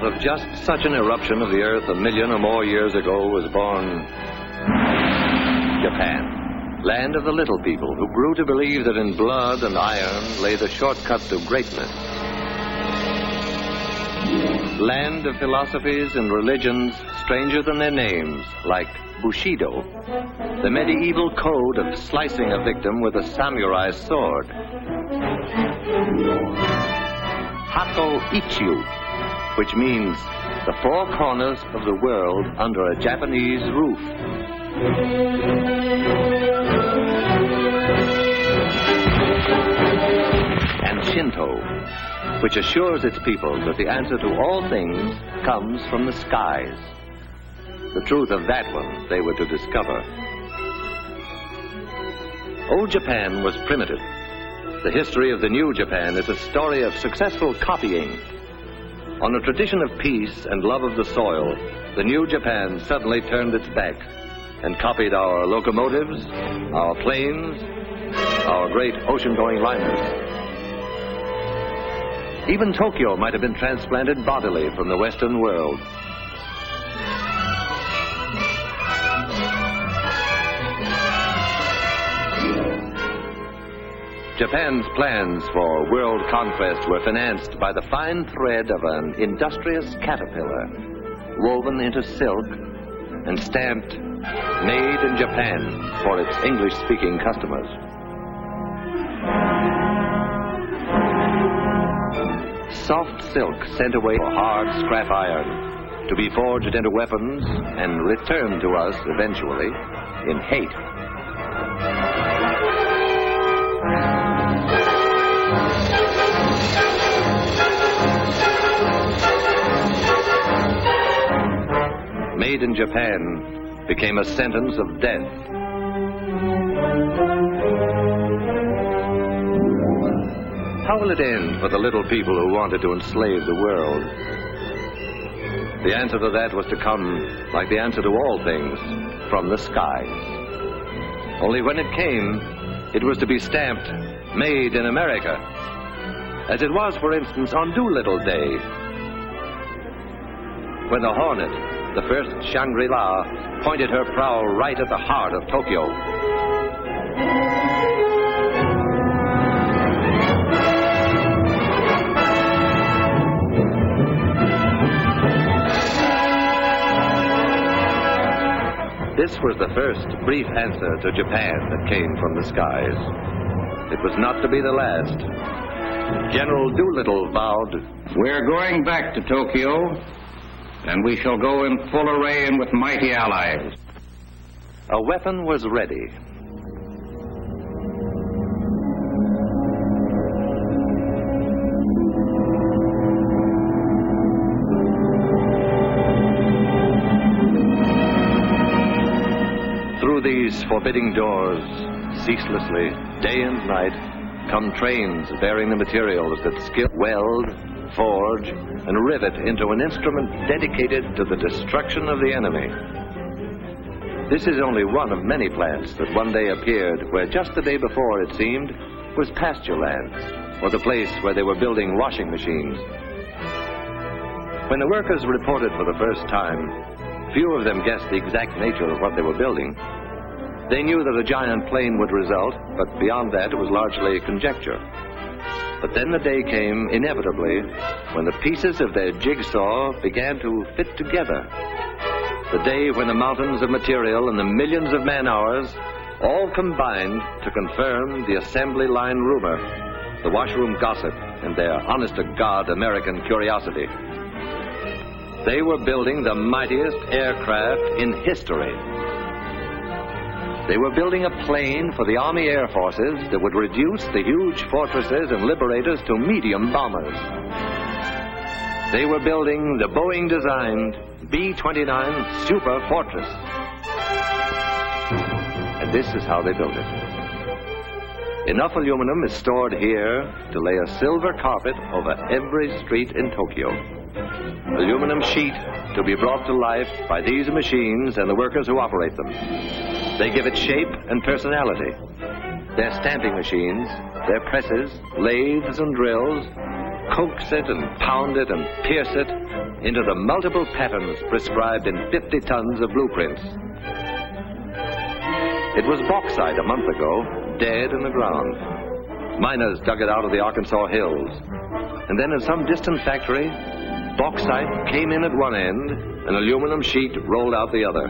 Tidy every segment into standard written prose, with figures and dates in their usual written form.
of just such an eruption of the earth 1 million or more years ago was born Japan, land of the little people who grew to believe that in blood and iron lay the shortcut to greatness. Land of philosophies and religions stranger than their names, like Bushido, the medieval code of slicing a victim with a samurai sword. Hako Ichiu, which means the four corners of the world under a Japanese roof. And Shinto, which assures its people that the answer to all things comes from the skies. The truth of that one they were to discover. Old Japan was primitive. The history of the new Japan is a story of successful copying. On a tradition of peace and love of the soil, the new Japan suddenly turned its back and copied our locomotives, our planes, our great ocean-going liners. Even Tokyo might have been transplanted bodily from the Western world. Japan's plans for world conquest were financed by the fine thread of an industrious caterpillar, woven into silk and stamped "Made in Japan" for its English-speaking customers. Soft silk sent away for hard scrap iron to be forged into weapons and returned to us eventually in hate. Made in Japan became a sentence of death. How will it end for the little people who wanted to enslave the world? The answer to that was to come, like the answer to all things, from the skies. Only when it came, it was to be stamped, "Made in America," as it was, for instance, on Doolittle Day, when the Hornet, the first Shangri-La, pointed her prow right at the heart of Tokyo. This was the first brief answer to Japan that came from the skies. It was not to be the last. General Doolittle vowed, "We're going back to Tokyo, and we shall go in full array and with mighty allies." A weapon was ready. Through these forbidding doors, ceaselessly, day and night, come trains bearing the materials that skill weld, forge, and rivet into an instrument dedicated to the destruction of the enemy. This is only one of many plants that one day appeared where just the day before, it seemed, was pasture land, or the place where they were building washing machines. When the workers reported for the first time, few of them guessed the exact nature of what they were building. They knew that a giant plane would result, but beyond that, it was largely conjecture. But then the day came, inevitably, when the pieces of their jigsaw began to fit together. The day when the mountains of material and the millions of man-hours all combined to confirm the assembly line rumor, the washroom gossip, and their honest-to-God American curiosity. They were building the mightiest aircraft in history. They were building a plane for the Army Air Forces that would reduce the huge fortresses and liberators to medium bombers. They were building the Boeing-designed B-29 Super Fortress. And this is how they built it. Enough aluminum is stored here to lay a silver carpet over every street in Tokyo. Aluminum sheet to be brought to life by these machines and the workers who operate them. They give it shape and personality. Their stamping machines, their presses, lathes and drills, coax it and pound it and pierce it into the multiple patterns prescribed in 50 tons of blueprints. It was bauxite a month ago, dead in the ground. Miners dug it out of the Arkansas hills. And then in some distant factory, bauxite came in at one end, an aluminum sheet rolled out the other.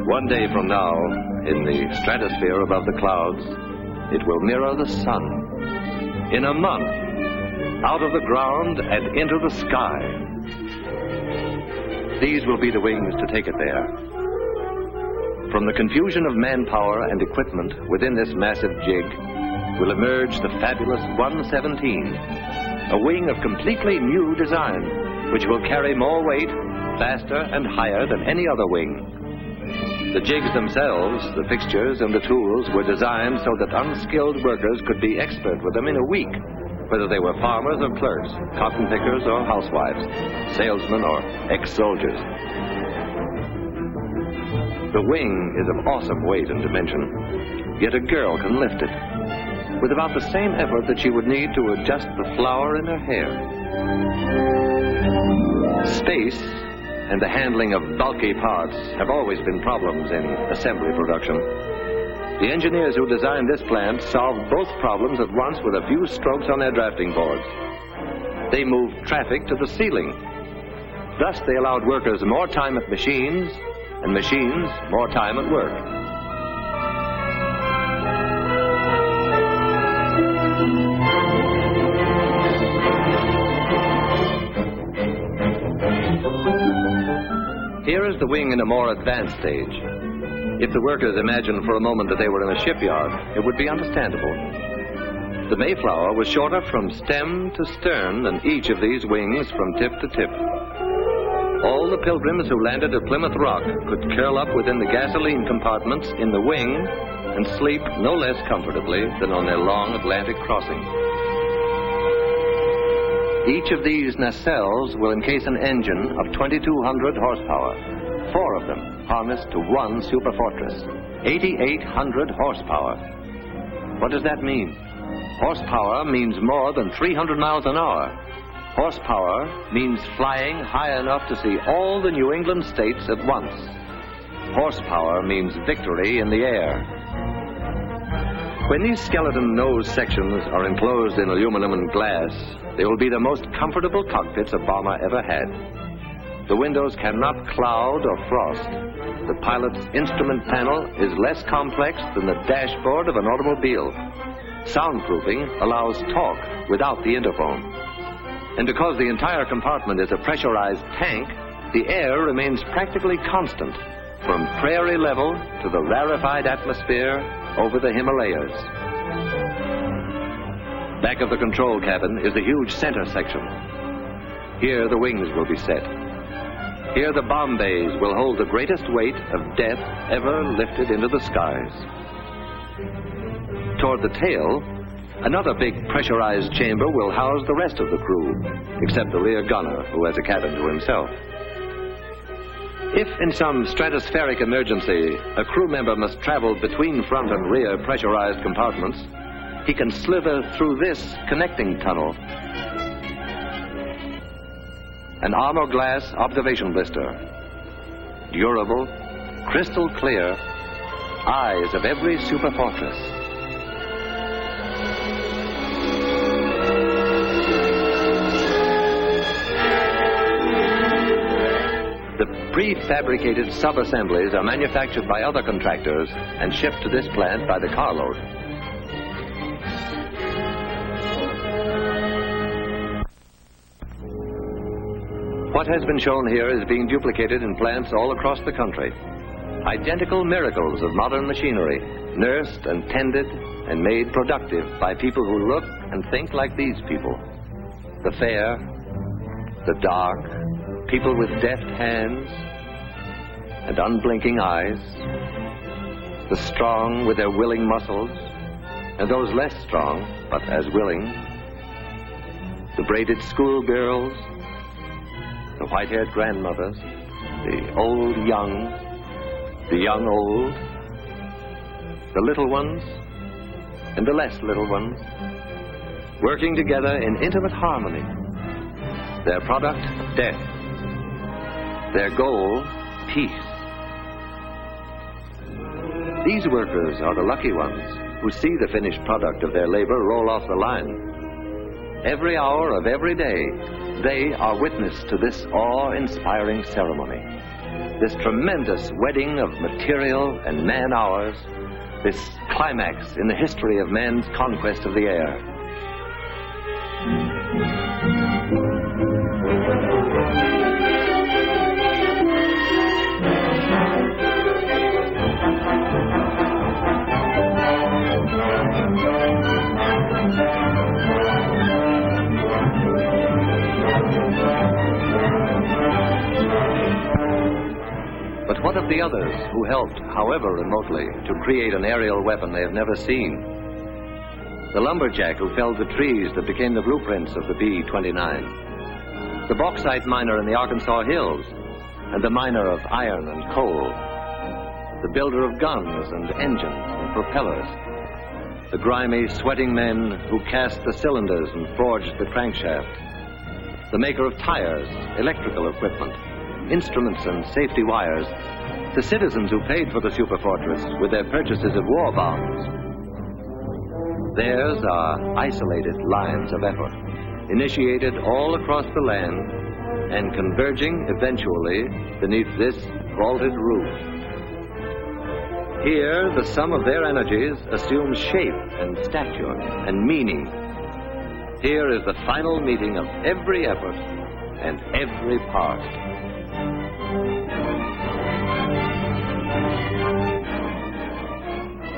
One day from now, in the stratosphere above the clouds, it will mirror the sun. In a month, out of the ground and into the sky. These will be the wings to take it there. From the confusion of manpower and equipment within this massive jig will emerge the fabulous 117, a wing of completely new design, which will carry more weight, faster and higher than any other wing. The jigs themselves, the fixtures and the tools were designed so that unskilled workers could be expert with them in a week, whether they were farmers or clerks, cotton pickers or housewives, salesmen or ex-soldiers. The wing is of awesome weight and dimension, yet a girl can lift it with about the same effort that she would need to adjust the flower in her hair. Space and the handling of bulky parts have always been problems in assembly production. The engineers who designed this plant solved both problems at once with a few strokes on their drafting boards. They moved traffic to the ceiling. Thus, they allowed workers more time at machines, and machines more time at work. Here is the wing in a more advanced stage. If the workers imagined for a moment that they were in a shipyard, it would be understandable. The Mayflower was shorter from stem to stern than each of these wings from tip to tip. All the pilgrims who landed at Plymouth Rock could curl up within the gasoline compartments in the wing and sleep no less comfortably than on their long Atlantic crossing. Each of these nacelles will encase an engine of 2,200 horsepower, 4 of them harnessed to one superfortress, 8,800 horsepower. What does that mean? Horsepower means more than 300 miles an hour. Horsepower means flying high enough to see all the New England states at once. Horsepower means victory in the air. When these skeleton nose sections are enclosed in aluminum and glass, they will be the most comfortable cockpits a bomber ever had. The windows cannot cloud or frost. The pilot's instrument panel is less complex than the dashboard of an automobile. Soundproofing allows talk without the interphone. And because the entire compartment is a pressurized tank, the air remains practically constant from prairie level to the rarefied atmosphere over the Himalayas. Back of the control cabin is the huge center section. Here the wings will be set. Here the bomb bays will hold the greatest weight of death ever lifted into the skies. Toward the tail, another big pressurized chamber will house the rest of the crew, except the rear gunner, who has a cabin to himself. If in some stratospheric emergency a crew member must travel between front and rear pressurized compartments, he can slither through this connecting tunnel. An armor glass observation blister. Durable, crystal clear, eyes of every superfortress. The prefabricated sub-assemblies are manufactured by other contractors and shipped to this plant by the carload. What has been shown here is being duplicated in plants all across the country. Identical miracles of modern machinery, nursed and tended and made productive by people who look and think like these people. The fair, the dark, people with deft hands and unblinking eyes, the strong with their willing muscles, and those less strong but as willing, the braided schoolgirls, the white-haired grandmothers, the old young, the young old, the little ones and the less little ones, working together in intimate harmony. Their product, death. Their goal, peace. These workers are the lucky ones who see the finished product of their labor roll off the line. Every hour of every day, they are witness to this awe-inspiring ceremony. This tremendous wedding of material and man-hours, this climax in the history of man's conquest of the air. But what of the others who helped, however remotely, to create an aerial weapon they have never seen? The lumberjack who felled the trees that became the blueprints of the B-29. The bauxite miner in the Arkansas hills, and the miner of iron and coal. The builder of guns and engines and propellers. The grimy, sweating men who cast the cylinders and forged the crankshaft. The maker of tires, electrical equipment, instruments and safety wires, the citizens who paid for the superfortress with their purchases of war bonds. Theirs are isolated lines of effort, initiated all across the land and converging eventually beneath this vaulted roof. Here, the sum of their energies assumes shape and stature and meaning. Here is the final meeting of every effort and every part.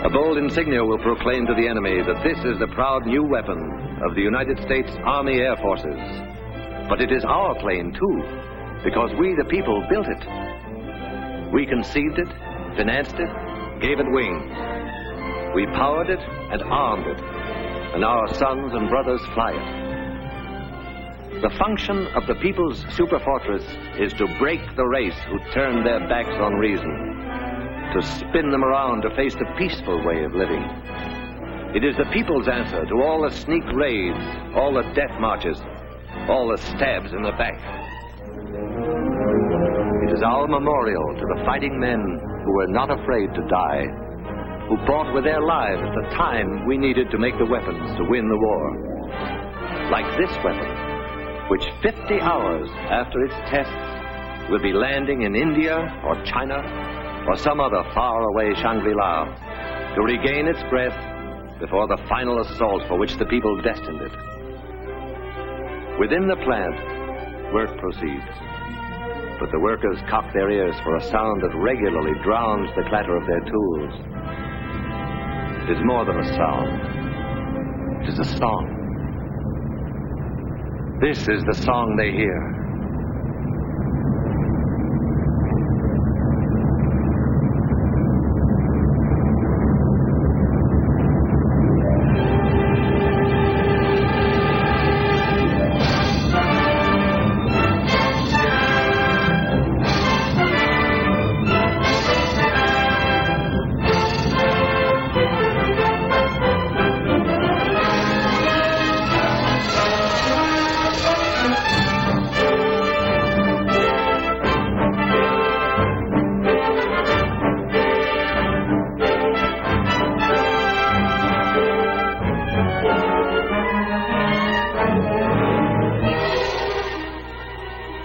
A bold insignia will proclaim to the enemy that this is the proud new weapon of the United States Army Air Forces. But it is our plane, too, because we, the people, built it. We conceived it, financed it, gave it wings. We powered it and armed it, and our sons and brothers fly it. The function of the people's superfortress is to break the race who turn their backs on reason, to spin them around to face the peaceful way of living. It is the people's answer to all the sneak raids, all the death marches, all the stabs in the back. It is our memorial to the fighting men who were not afraid to die, who fought with their lives the time we needed to make the weapons to win the war. Like this weapon, which 50 hours after its tests will be landing in India or China or some other faraway Shangri-La to regain its breath before the final assault for which the people destined it. Within the plant, work proceeds, but the workers cock their ears for a sound that regularly drowns the clatter of their tools. It is more than a sound. It is a song. This is the song they hear.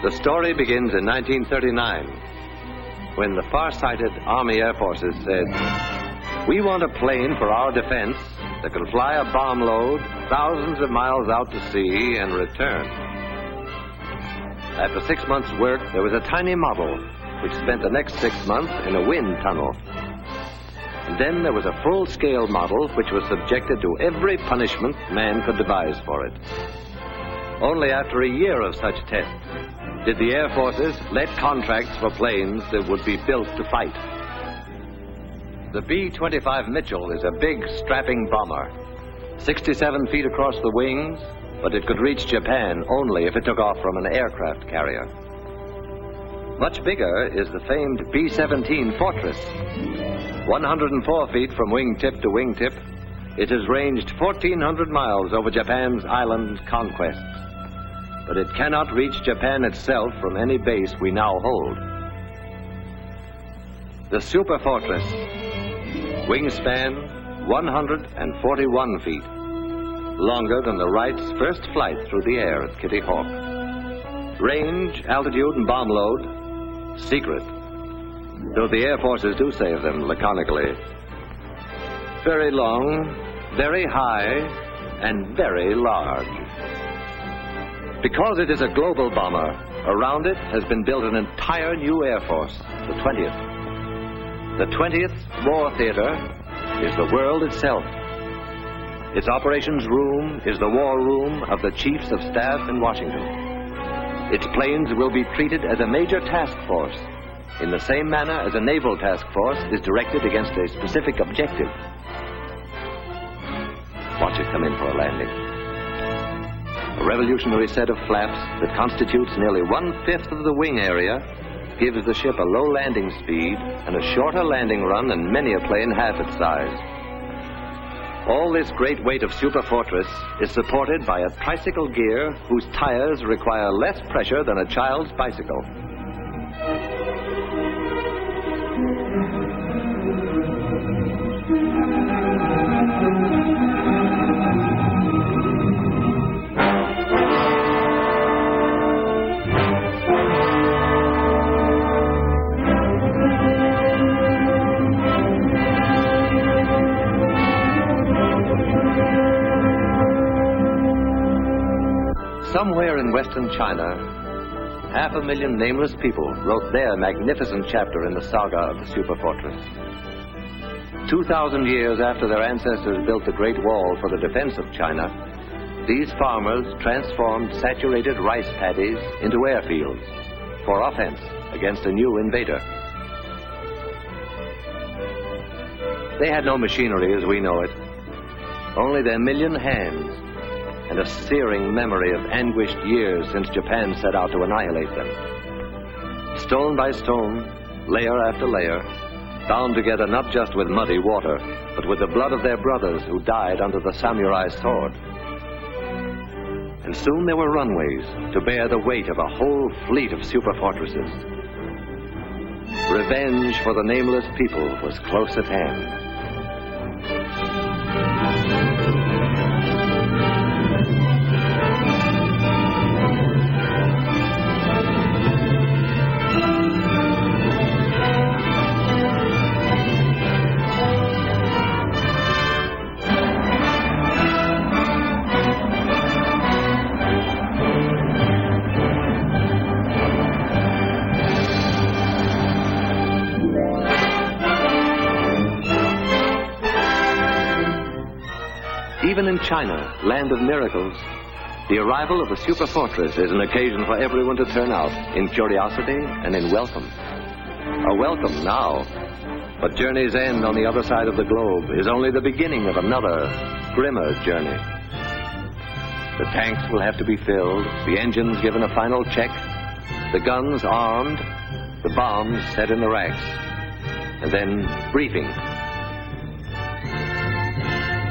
The story begins in 1939, when the far-sighted Army Air Forces said, "We want a plane for our defense that can fly a bomb load thousands of miles out to sea and return." After 6 months' work, there was a tiny model which spent the next 6 months in a wind tunnel. And then there was a full-scale model which was subjected to every punishment man could devise for it. Only after a year of such tests did the Air Forces let contracts for planes that would be built to fight. The B-25 Mitchell is a big, strapping bomber, 67 feet across the wings, but it could reach Japan only if it took off from an aircraft carrier. Much bigger is the famed B-17 Fortress. 104 feet from wingtip to wingtip, it has ranged 1,400 miles over Japan's island conquests. but it cannot reach Japan itself from any base we now hold. The superfortress, wingspan 141 feet, longer than the Wrights' first flight through the air at Kitty Hawk. Range, altitude, and bomb load, secret, though the Air Forces do say of them laconically. Very long, very high, and very large. Because it is a global bomber, around it has been built an entire new Air Force, the 20th. The 20th War Theater is the world itself. Its operations room is the war room of the Chiefs of Staff in Washington. Its planes will be treated as a major task force, in the same manner as a naval task force is directed against a specific objective. Watch it come in for a landing. A revolutionary set of flaps that constitutes nearly 1/5 of the wing area gives the ship a low landing speed and a shorter landing run than many a plane half its size. All this great weight of superfortress is supported by a tricycle gear whose tires require less pressure than a child's bicycle. Somewhere in western China, 500,000 nameless people wrote their magnificent chapter in the saga of the superfortress. 2,000 years after their ancestors built the Great Wall for the defense of China, these farmers transformed saturated rice paddies into airfields for offense against a new invader. They had no machinery as we know it, only their million hands and a searing memory of anguished years since Japan set out to annihilate them. Stone by stone, layer after layer, bound together not just with muddy water, but with the blood of their brothers who died under the samurai's sword. And soon there were runways to bear the weight of a whole fleet of superfortresses. Revenge for the nameless people was close at hand. Even in China, land of miracles, the arrival of a superfortress is an occasion for everyone to turn out in curiosity and in welcome. A welcome now, but journey's end on the other side of the globe is only the beginning of another, grimmer journey. The tanks will have to be filled, the engines given a final check, the guns armed, the bombs set in the racks, and then briefing.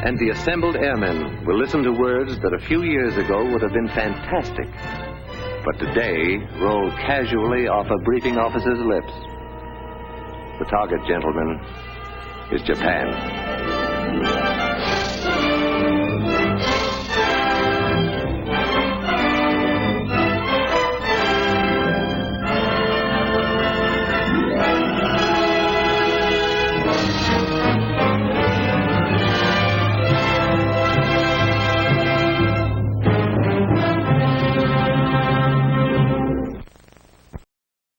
And the assembled airmen will listen to words that a few years ago would have been fantastic, but today roll casually off a briefing officer's lips. The target, gentlemen, is Japan.